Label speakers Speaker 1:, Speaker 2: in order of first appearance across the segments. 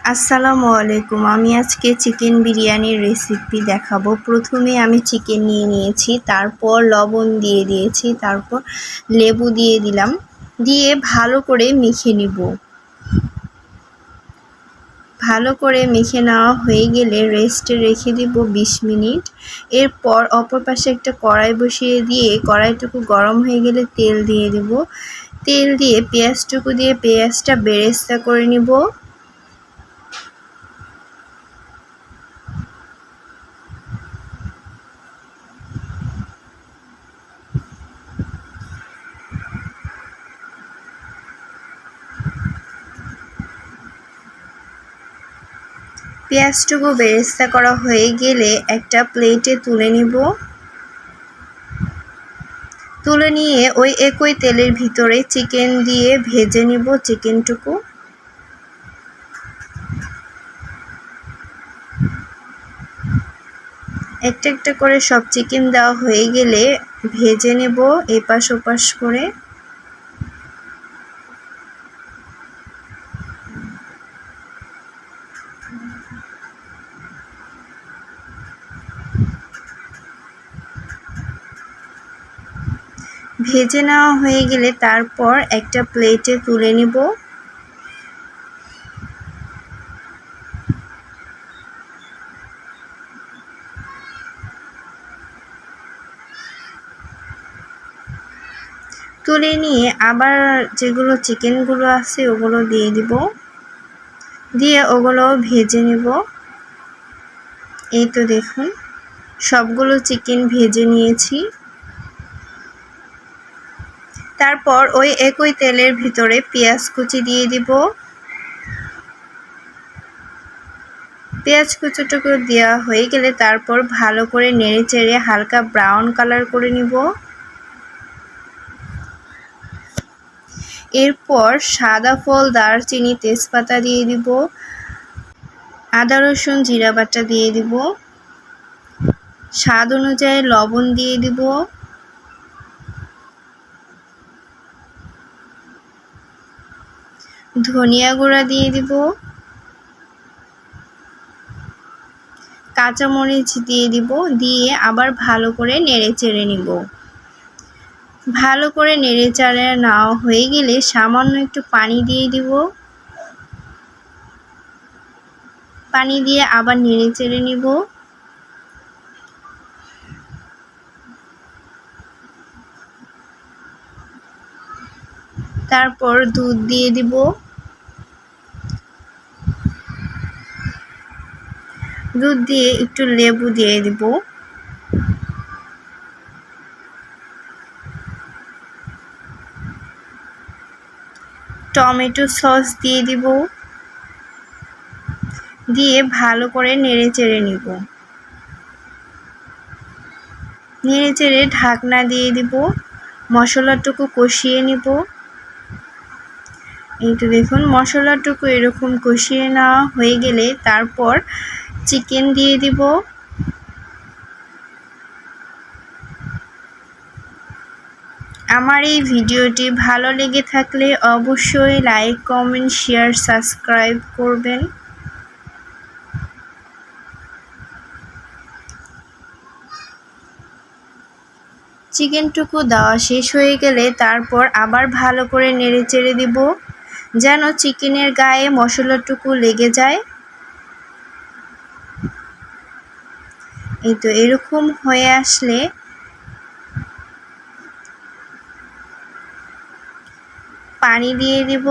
Speaker 1: আসসালামু আলাইকুম। আমি আজকে চিকেন বিরিয়ানির রেসিপি দেখাবো। প্রথমে আমি চিকেন নিয়ে নিয়েছি, তারপর লবণ দিয়ে দিয়েছি, তারপর লেবু দিয়ে দিলাম, দিয়ে ভালো করে মেখে নিব। ভালো করে মেখে নেওয়া হয়ে গেলে রেস্টে রেখে দিব 20 মিনিট। এরপর অপর পাশে একটা কড়াই বসিয়ে দিয়ে কড়াইটুকু গরম হয়ে গেলে তেল দিয়ে দেব। তেল দিয়ে পেঁয়াজটুকু দিয়ে পেঁয়াজটা বেরেস্তা করে নিব। পেঁয়াজটুকু বেরেস্তা করা হয়ে গেলে একটা প্লেটে তুলে নিব। তুলে নিয়ে ওই একই তেলের ভিতরে চিকেন দিয়ে ভেজে নিব চিকেনটুকু। একটা একটা করে সব চিকেন দেওয়া হয়ে গেলে ভেজে নেব এপাশ ওপাশ করে। ভেজে নেওয়া হয়ে গেলে তারপর একটা প্লেটে তুলে নিব। তুলে নিয়ে আবার যেগুলো চিকেনগুলো আছে ওগুলো দিয়ে দিব, দিয়ে ওগুলো ভেজে নেব। এই তো দেখুন সবগুলো চিকেন ভেজে নিয়েছি। তারপর ওই একই তেলের ভিতরে পেঁয়াজ কুচি দিয়ে দিব। পেঁয়াজ কুচিটুকু দেওয়া হয়ে গেলে তারপর ভালো করে নেড়ে চেড়ে হালকা ব্রাউন কালার করে নিব। এরপর সাদা ফল, দারচিনি, তেজপাতা দিয়ে দিব, আদা রসুন জিরা বাটা দিয়ে দিব, স্বাদ অনুযায়ী লবণ দিয়ে দিব, ধনিয়া গুঁড়া দিয়ে দিব, কাঁচামরিচ দিয়ে দিব, দিয়ে আবার ভালো করে নেড়ে চেড়ে নিব। ভালো করে নেড়ে চেড়ে নেওয়া হয়ে গেলে সামান্য একটু পানি দিয়ে দিব। পানি দিয়ে আবার নেড়ে চেড়ে নিব। তারপর দুধ দিয়ে দিব। দুধ দিয়ে একটু লেবু দিয়ে দিব। টমেটো সস দিয়ে দিব, দিয়ে ভালো করে নেড়ে চেড়ে নিব। নেড়ে চেড়ে ঢাকনা দিয়ে দিব, মশলাটুকু কষিয়ে নিব। এই তো দেখুন মশলাটুকু এরকম কষিয়ে নেওয়া হয়ে গেলে তারপর চিকেন দিয়ে দিব। আমার এই ভিডিওটি ভালো লেগে থাকলে অবশ্যই লাইক, কমেন্ট, শেয়ার, সাবস্ক্রাইব করবেন। চিকেনটুকু দেওয়া শেষ হয়ে গেলে তারপর আবার ভালো করে নেড়ে চেড়ে দিব, যেন চিকেনের গায়ে মশলাটুকু লেগে যায়। এই তো এরকম হয়ে আসলে পানি দিয়ে দিব।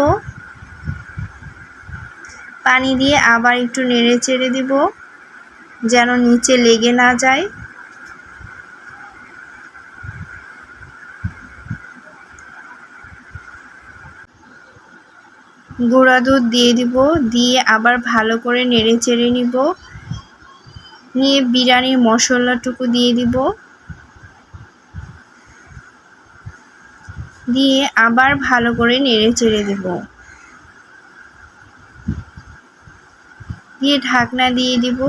Speaker 1: পানি দিয়ে আবার একটু নেড়ে চেড়ে দিব, যেন নিচে লেগে না যায়। গুঁড়া দুধ দিয়ে দিব, দিয়ে আবার ভালো করে নেড়ে চেড়ে নিব। নিয়ে বিরিয়ানির মশলাটুকু দিয়ে দিব, দিয়ে আবার ভালো করে নেড়ে চেড়ে দিব, দিয়ে ঢাকনা দিয়ে দিব,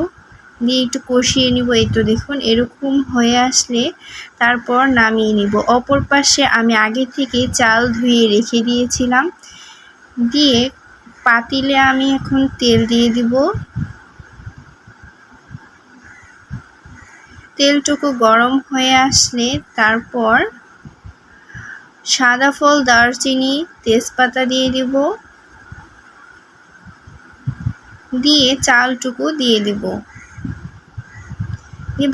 Speaker 1: দিয়ে একটু কষিয়ে নিব। এই তো দেখুন এরকম হয়ে আসলে তারপর নামিয়ে নিব। অপর পাশে আমি আগে থেকে চাল ধুয়ে রেখে দিয়েছিলাম, দিয়ে পাতিলে আমি এখন তেল দিয়ে দিব। তেলটুকু গরম হয়ে আসলে তারপর সাদা ফল, দারচিনি, তেজপাতা দিয়ে দিব। দিয়ে চালটুকু দিয়ে দিব।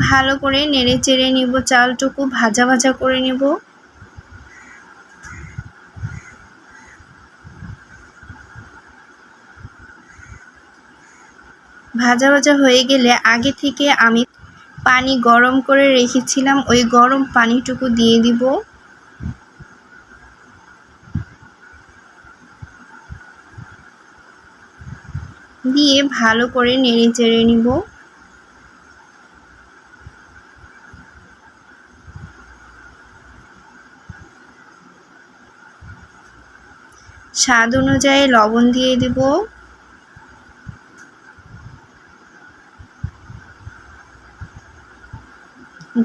Speaker 1: ভালো করে নেড়ে চেড়ে নিব, চালটুকু ভাজা ভাজা করে নিব। ভাজা ভাজা হয়ে গেলে আগে থেকে আমি পানি গরম করে রেখেছিলাম, ওই গরম পানিটুকু দিয়ে দিব। দিয়ে ভালো করে নেড়ে চেড়ে নিব। স্বাদ অনুযায়ী লবণ দিয়ে দিব।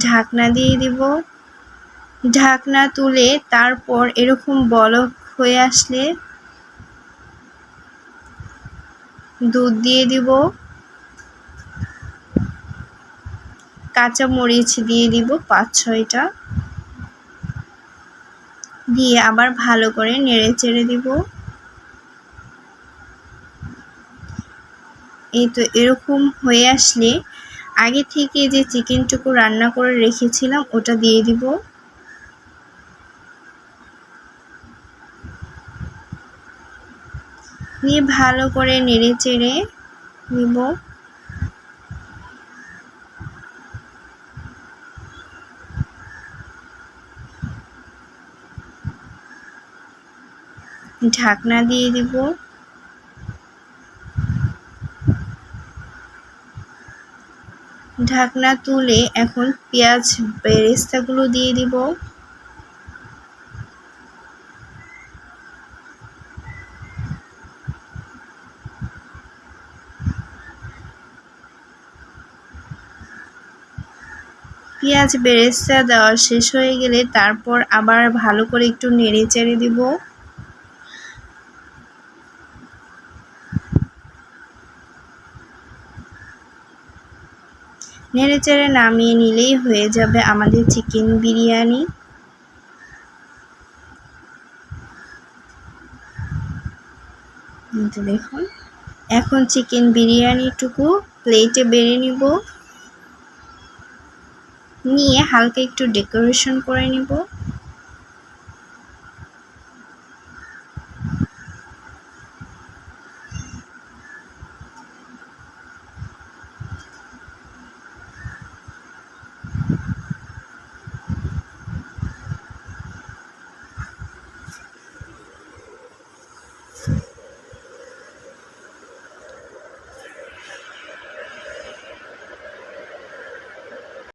Speaker 1: ঢাকনা দিয়ে দিব। ঢাকনা তুলে তারপর এরকম বলক হয়ে আসলে দুধ দিয়ে দিব। কাঁচা মরিচ দিয়ে দিব 5-6টা। দিয়ে আবার ভালো করে নেড়ে চেড়ে দিব। এই তো এরকম হয়ে আসলে আগে থেকে যে চিকেনটুকু রান্না করে রেখেছিলাম ওটা দিয়ে দিব। নিয়ে ভালো করে নেড়ে চেড়ে নিব। ঢাকনা দিয়ে দিব। ঢাকনা তুলে এখন পেঁয়াজ বেরেস্তাগুলো দিয়ে দিব। পেঁয়াজ বেরেস্তা দেওয়া শেষ হয়ে গেলে তারপর আবার ভালো করে একটু নেড়ে চেড়ে দিব। নেড়ে চেড়ে নামিয়ে নিলেই হয়ে যাবে আমাদের চিকেন বিরিয়ানি। দেখুন এখন চিকেন বিরিয়ানিটুকু প্লেটে বেড়ে নিব। নিয়ে হালকা একটু ডেকোরেশন করে নিব।